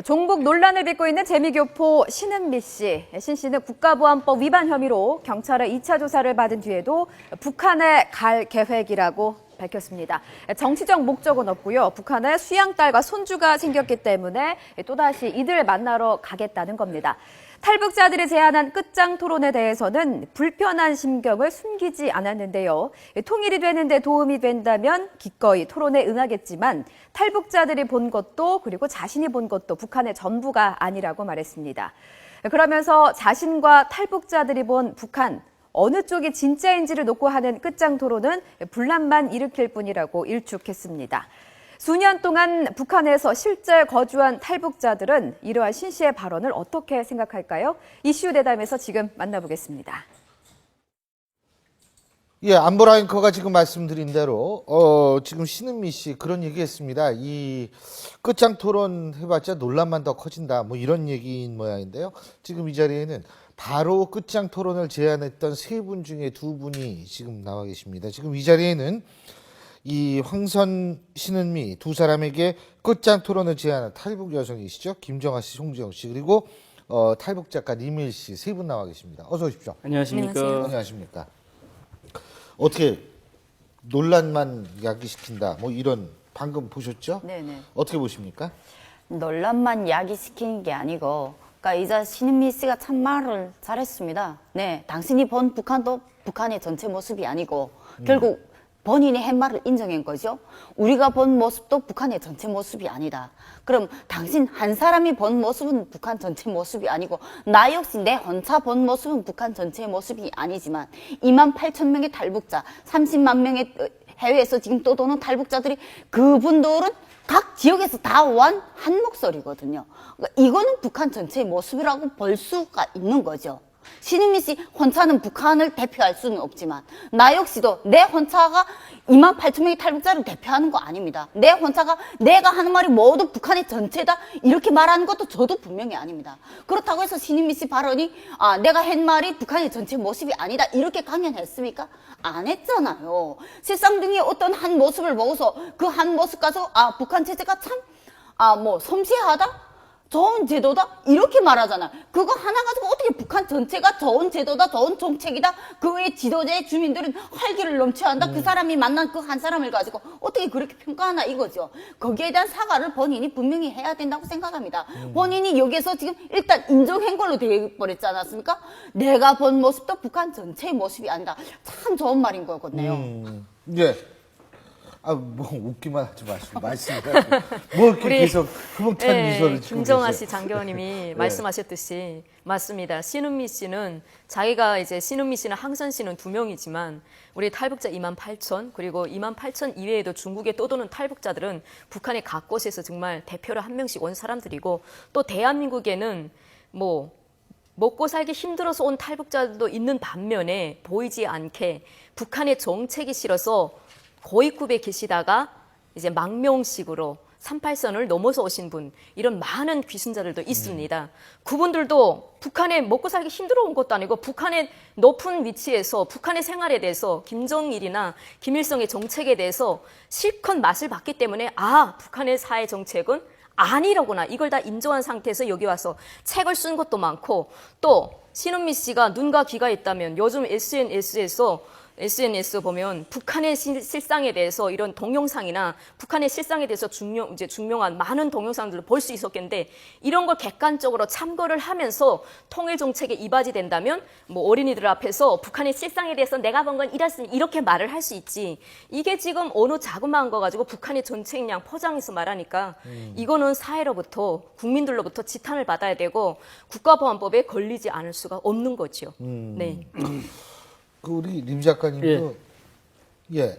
종북 논란을 빚고 있는 재미교포 신은미 씨. 신 씨는 국가보안법 위반 혐의로 경찰의 2차 조사를 받은 뒤에도 북한에 갈 계획이라고 밝혔습니다. 정치적 목적은 없고요. 북한에 수양딸과 손주가 생겼기 때문에 또다시 이들 만나러 가겠다는 겁니다. 탈북자들이 제안한 끝장 토론에 대해서는 불편한 심경을 숨기지 않았는데요. 통일이 되는데 도움이 된다면 기꺼이 토론에 응하겠지만 탈북자들이 본 것도 그리고 자신이 본 것도 북한의 전부가 아니라고 말했습니다. 그러면서 자신과 탈북자들이 본 북한, 어느 쪽이 진짜인지를 놓고 하는 끝장 토론은 분란만 일으킬 뿐이라고 일축했습니다. 수년 동안 북한에서 실제 거주한 탈북자들은 이러한 신 씨의 발언을 어떻게 생각할까요? 이슈 대담에서 지금 만나보겠습니다. 예, 안보라 앵커가 지금 말씀드린 대로 지금 신은미 씨 그런 얘기했습니다. 이 끝장 토론 해봤자 논란만 더 커진다. 뭐 이런 얘기인 모양인데요. 지금 이 자리에는 바로 끝장 토론을 제안했던 세 분 중에 두 분이 지금 나와 계십니다. 지금 이 자리에는 이 황선, 신은미 두 사람에게 끝장 토론을 제안한 탈북 여성이시죠. 김정아 씨, 송지영 씨, 그리고 탈북 작가 리밀 씨 세 분 나와 계십니다. 어서 오십시오. 안녕하십니까. 안녕하십니까. 어떻게 논란만 야기시킨다 뭐 이런 방금 보셨죠? 네네. 어떻게 보십니까? 논란만 야기시키는 게 아니고, 그러니까 이자 신은미 씨가 참 말을 잘했습니다. 네, 당신이 본 북한도 북한의 전체 모습이 아니고 결국 본인이 한 말을 인정한 거죠. 우리가 본 모습도 북한의 전체 모습이 아니다. 그럼 당신 한 사람이 본 모습은 북한 전체 모습이 아니고 나 역시 내 혼자 본 모습은 북한 전체 모습이 아니지만 28,000명의 탈북자, 30만 명의 해외에서 지금 떠도는 탈북자들이 그분들은 각 지역에서 다 온 한 목소리거든요. 그러니까 이거는 북한 전체의 모습이라고 볼 수가 있는 거죠. 신은미 씨 혼자는 북한을 대표할 수는 없지만 나 역시도 내 혼자가 28,000명의 탈북자를 대표하는 거 아닙니다. 내 혼자가 내가 하는 말이 모두 북한의 전체다 이렇게 말하는 것도 저도 분명히 아닙니다. 그렇다고 해서 신은미 씨 발언이 내가 한 말이 북한의 전체 모습이 아니다 이렇게 강연했습니까? 안 했잖아요. 실상등의 어떤 한 모습을 보고서 그 한 모습 가서 북한 체제가 참 섬세하다? 좋은 제도다? 이렇게 말하잖아. 그거 하나 가지고 어떻게 북한 전체가 좋은 제도다, 좋은 정책이다, 그의 지도자의 주민들은 활기를 넘쳐야 한다, 그 사람이 만난 그 한 사람을 가지고 어떻게 그렇게 평가하나 이거죠. 거기에 대한 사과를 본인이 분명히 해야 된다고 생각합니다. 본인이 여기에서 지금 일단 인정한 걸로 되어버렸지 않았습니까? 내가 본 모습도 북한 전체의 모습이 아니다. 참 좋은 말인 거거든요. 예. 뭐 웃기만 하지 마시고 말씀을 뭐 이렇게 계속 흐뭇한 미소를 짓고 김정아 계세요. 씨 장교님이 말씀하셨듯이 맞습니다. 신은미 씨는 자기가 이제 신은미 씨는 황선 씨는 두 명이지만 우리 탈북자 28,000 그리고 28,000 이외에도 중국에 떠도는 탈북자들은 북한의 각 곳에서 정말 대표로 한 명씩 온 사람들이고 또 대한민국에는 뭐 먹고 살기 힘들어서 온 탈북자들도 있는 반면에 보이지 않게 북한의 정책이 싫어서 고위급에 계시다가 이제 망명식으로 38선을 넘어서 오신 분, 이런 많은 귀순자들도 있습니다. 그분들도 북한에 먹고 살기 힘들어 온 것도 아니고 북한의 높은 위치에서 북한의 생활에 대해서 김정일이나 김일성의 정책에 대해서 실컷 맛을 봤기 때문에 북한의 사회 정책은 아니라구나. 이걸 다 인정한 상태에서 여기 와서 책을 쓴 것도 많고 또 신은미 씨가 눈과 귀가 있다면 요즘 SNS 보면 북한의 실상에 대해서 이런 동영상이나 북한의 실상에 대해서 중명한 많은 동영상들을 볼 수 있었겠는데 이런 걸 객관적으로 참고를 하면서 통일 정책에 이바지 된다면 뭐 어린이들 앞에서 북한의 실상에 대해서 내가 본 건 이렇습니다 이렇게 말을 할 수 있지. 이게 지금 어느 자그마한 거 가지고 북한의 전책량 포장해서 말하니까 이거는 사회로부터 국민들로부터 지탄을 받아야 되고 국가보안법에 걸리지 않을 수가 없는 거죠. 네. 우리 림 작가님도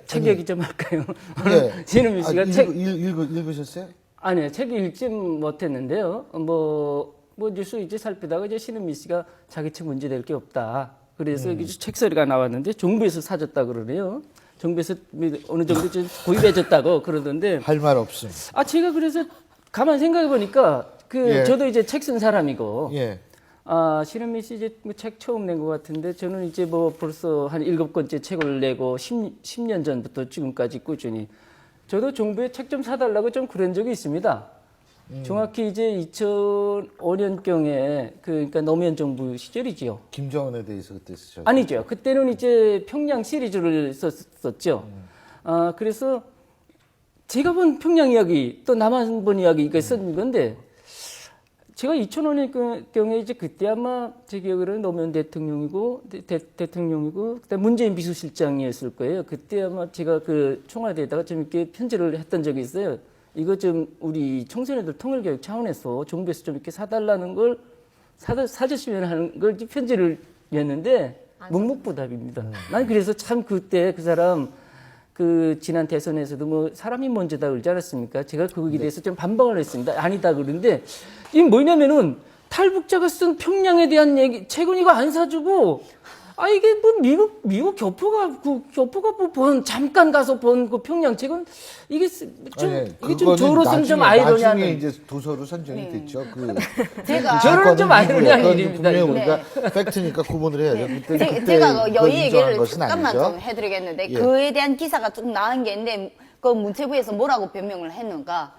책 얘기 좀 할까요? 예. 신은미 씨가 읽으셨어요? 아니요, 책 읽지 못했는데요. 뭐 뉴스 이제 살피다가 이제 신은미 씨가 자기 책 문제될 게 없다. 그래서 여기 책소리가 나왔는데 정부에서 사줬다 그러네요. 정부에서 어느 정도 좀 구입해줬다고 그러던데. 할 말 없음. 제가 그래서 가만 생각해 보니까 저도 이제 책 쓴 사람이고. 예. 신은미 씨 이제 책 처음 낸 것 같은데 저는 이제 벌써 한 7권째 책을 내고 10년 전부터 지금까지 꾸준히 저도 정부에 책 좀 사달라고 좀 그런 적이 있습니다. 정확히 이제 2005년경에 그러니까 노무현 정부 시절이지요. 김정은에 대해서 그때 쓰셨죠? 아니죠. 그때는 이제 평양 시리즈를 썼었죠. 그래서 제가 본 평양 이야기 또 남한 본 이야기 쓴 건데 제가 2005년경에 이제 그때 아마 제 기억으로는 노무현 대통령이고 대통령이고 그다음 문재인 비서실장이었을 거예요. 그때 아마 제가 그 청와대에다가 좀 이렇게 편지를 했던 적이 있어요. 이거 좀 우리 청소년들 통일교육 차원에서 정부에서 좀 이렇게 사달라는 걸 사주시면 하는 걸 편지를 냈는데 묵묵부답입니다. 난 그래서 참 그때 그 사람 그 지난 대선에서도 뭐 사람이 먼저다 그러지 않았습니까? 제가 거기에 대해서 좀 반박을 했습니다. 아니다 그러는데 이게 뭐냐면은 탈북자가 쓴 평양에 대한 얘기 최근 이거 안 사주고 이게 뭐 미국 교포가 뭐 잠깐 가서 본 그 평양 책은 이게 좀 저로서는 좀 아이러니한 나중에 이제 도서로 선정이 됐죠. 제가 저는 좀 아이러니한 일입니다. 분명히 이거. 우리가 팩트니까 구분을 해야죠. 그때 제가 그걸 여의 인정한 얘기를 것은 잠깐만 아니죠. 좀 해드리겠는데 예. 그에 대한 기사가 쭉 나온 게 있는데 그 문체부에서 뭐라고 변명을 했는가?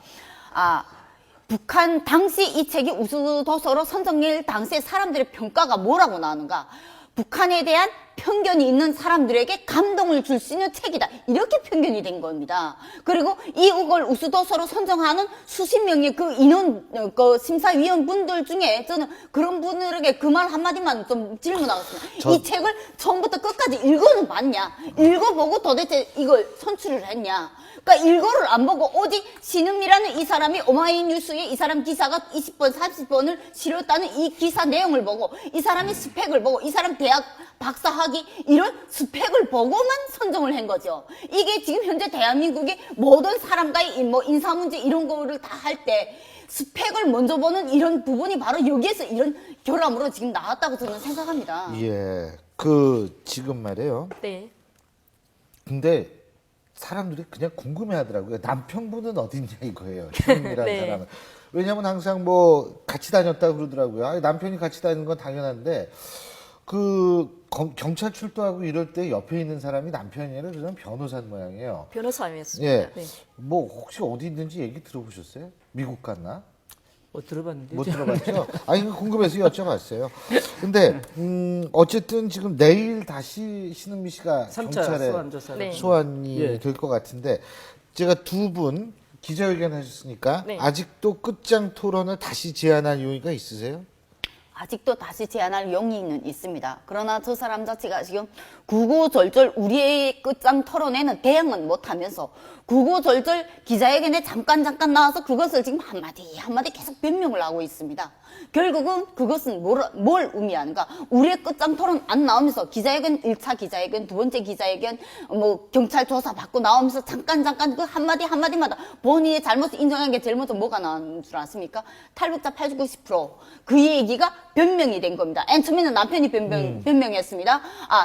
북한 당시 이 책이 우수도서로 선정될 당시의 사람들의 평가가 뭐라고 나오는가? 북한에 대한 편견이 있는 사람들에게 감동을 줄 수 있는 책이다. 이렇게 편견이 된 겁니다. 그리고 이걸 우수도서로 선정하는 수십 명의 그 인원, 그 심사위원분들 중에 저는 그런 분들에게 그 말 한마디만 좀 질문하겠습니다. 이 책을 처음부터 끝까지 읽어는 봤냐? 읽어보고 도대체 이걸 선출을 했냐? 그러니까 일거를 안 보고 오직 신음이라는 이 사람이 오마이뉴스에 이 사람 기사가 20번, 30번을 실었다는 이 기사 내용을 보고 이 사람의 스펙을 보고 이 사람 대학 박사학위 이런 스펙을 보고만 선정을 한 거죠. 이게 지금 현재 대한민국의 모든 사람과의 뭐 인사 문제 이런 거를 다 할 때 스펙을 먼저 보는 이런 부분이 바로 여기에서 이런 결함으로 지금 나왔다고 저는 생각합니다. 예, 지금 말이에요. 네. 근데 사람들이 그냥 궁금해하더라고요. 남편분은 어딨냐 이거예요. 신음이라는 네. 사람은. 왜냐하면 항상 뭐 같이 다녔다 그러더라고요. 남편이 같이 다니는 건 당연한데 경찰 출두하고 이럴 때 옆에 있는 사람이 남편이 아니라 저는 변호사인 모양이에요. 변호사였습니다. 예, 네. 뭐 혹시 어디 있는지 얘기 들어보셨어요? 미국 갔나? 들어봤는데 못 들어봤죠? 아니, 궁금해서 여쭤봤어요. 근데, 어쨌든 지금 내일 다시 신은미 씨가 3차 경찰에 소환 조사를 네. 소환이 예. 될 것 같은데, 제가 두 분 기자회견 하셨으니까, 네. 아직도 끝장 토론을 다시 제안할 이유가 있으세요? 아직도 다시 제안할 용의는 있습니다. 그러나 저 사람 자체가 지금 구구절절 우리의 끝장 토론에는 대응은 못하면서 구구절절 기자회견에 잠깐 나와서 그것을 지금 한마디 계속 변명을 하고 있습니다. 결국은 그것은 뭘 의미하는가? 우리의 끝장 토론 안 나오면서 기자회견 1차 기자회견, 두 번째 기자회견, 뭐 경찰 조사 받고 나오면서 잠깐 그 한마디마다 본인의 잘못을 인정한 게 제일 먼저 뭐가 나온 줄 아십니까? 탈북자 80, 90%. 그 얘기가 변명이 된 겁니다. 맨 처음에는 남편이 변명했습니다.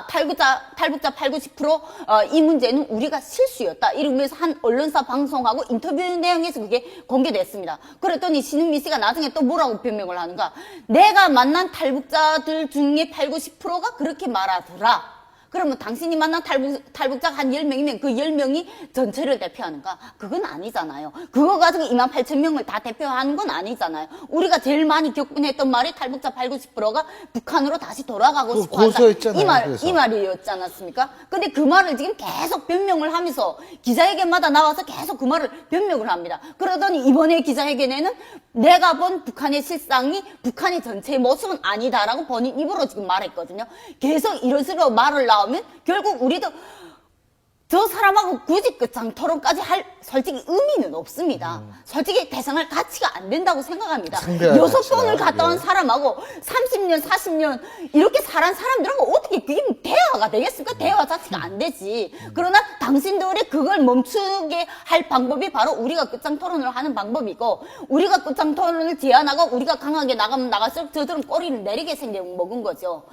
탈북자 8, 90%, 이 문제는 우리가 실수였다. 이러면서 한 언론사 방송하고 인터뷰 내용에서 그게 공개됐습니다. 그랬더니 신은미 씨가 나중에 또 뭐라고 변명을 하는가? 내가 만난 탈북자들 중에 8, 90%가 그렇게 말하더라. 그러면 당신이 만난 탈북자가 한 10명이면 그 10명이 전체를 대표하는가? 그건 아니잖아요. 그거 가지고 28,000명을 다 대표하는 건 아니잖아요. 우리가 제일 많이 겪곤 했던 말이 탈북자 8, 90%가 북한으로 다시 돌아가고 싶어 한다. 고소했잖아요, 이 말이었지 않았습니까? 근데 그 말을 지금 계속 변명을 하면서 기자회견마다 나와서 계속 그 말을 변명을 합니다. 그러더니 이번에 기자회견에는 내가 본 북한의 실상이 북한의 전체의 모습은 아니다라고 본인 입으로 지금 말했거든요. 계속 이런 식으로 말을 나오면 결국 우리도 저 사람하고 굳이 끝장 토론까지 할 솔직히 의미는 없습니다. 솔직히 대상할 가치가 안 된다고 생각합니다. 상대할 6번을 가치가, 갔다 온 예. 사람하고 30년, 40년 이렇게 살아온 사람들하고 어떻게 그게 대화가 되겠습니까? 대화 자체가 안 되지. 그러나 당신들이 그걸 멈추게 할 방법이 바로 우리가 끝장 토론을 하는 방법이고 우리가 끝장 토론을 제안하고 우리가 강하게 나가면 나갈수록 저들은 꼬리를 내리게 생겨 먹은 거죠.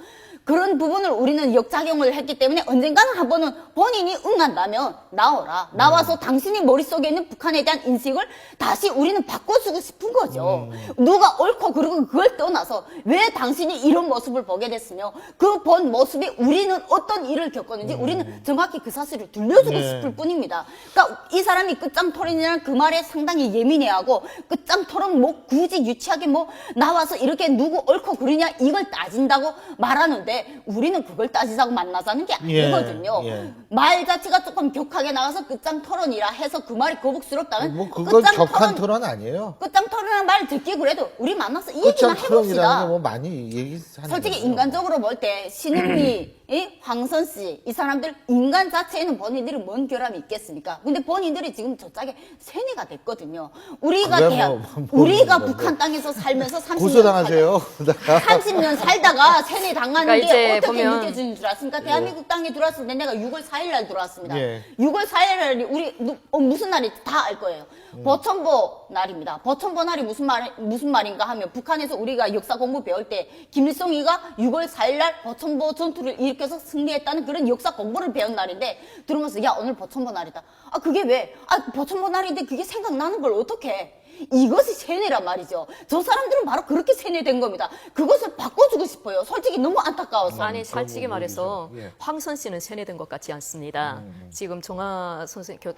그런 부분을 우리는 역작용을 했기 때문에 언젠가는 한 번은 본인이 응한다면 나와라. 나와서 당신이 머릿속에 있는 북한에 대한 인식을 다시 우리는 바꿔주고 싶은 거죠. 누가 옳고 그르고 그걸 떠나서 왜 당신이 이런 모습을 보게 됐으며 그 본 모습이 우리는 어떤 일을 겪었는지 우리는 정확히 그 사실을 들려주고 네. 싶을 뿐입니다. 그러니까 이 사람이 끝장토론이라는 그 말에 상당히 예민해하고 끝장토론 뭐 굳이 유치하게 뭐 나와서 이렇게 누구 옳고 그르냐 이걸 따진다고 말하는데 우리는 그걸 따지자고 만나자는 게 아니거든요. 예. 말 자체가 조금 격하게 나와서 끝장토론이라 해서 그 말이 거북스럽다면 뭐 그건 격한 토론 아니에요. 끝장토론이라는 말 듣기 그래도 우리 만나서 이 얘기나 끝장 토론이라는 해봅시다. 게 뭐 많이 얘기하는 솔직히 거죠. 인간적으로 볼 때 신은미, 황선 씨, 이 사람들 인간 자체에는 본인들이 뭔 결함이 있겠습니까? 근데 본인들이 지금 저짝에 세뇌가 됐거든요. 우리가 그래, 대한 뭐 우리가 모르는 북한 땅에서 살면서 30년 고소당하세요. 30년 살다가 세뇌 당하는 그러니까 게 이제 어떻게 보면- 느껴지는 줄 아십니까? 대한민국 땅에 들어왔을 때 내가 6월 4일 날 들어왔습니다. 예. 6월 4일 날이 우리 무슨 날인지 다 알 거예요. 버천보 날입니다. 버천보 날이 무슨 말인가 하면 북한에서 우리가 역사 공부 배울 때 김일성이가 6월 4일 날 버천보 전투를 일으켜서 승리했다는 그런 역사 공부를 배운 날인데 들으면서 야 오늘 버천보 날이다. 아 그게 왜? 아 버천보 날인데 그게 생각나는 걸 어떻게 해? 이것이 세뇌란 말이죠. 저 사람들은 바로 그렇게 세뇌된 겁니다. 그것을 바꿔주고 싶어요. 솔직히 너무 안타까워서. 아니 솔직히 말해서 예. 황선 씨는 세뇌된 것 같지 않습니다. 지금 정화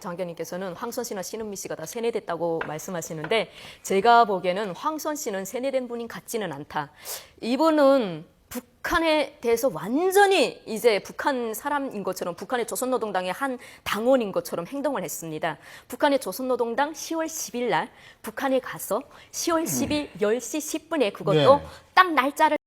장교님께서는 황선 씨나 신은미 씨가 다 세뇌됐다고 말씀하시는데 제가 보기에는 황선 씨는 세뇌된 분인 같지는 않다. 이분은 북한에 대해서 완전히 이제 북한 사람인 것처럼 북한의 조선노동당의 한 당원인 것처럼 행동을 했습니다. 북한의 조선노동당 10월 10일 날 북한에 가서 10월 10일 10시 10분에 그것도 네. 딱 날짜를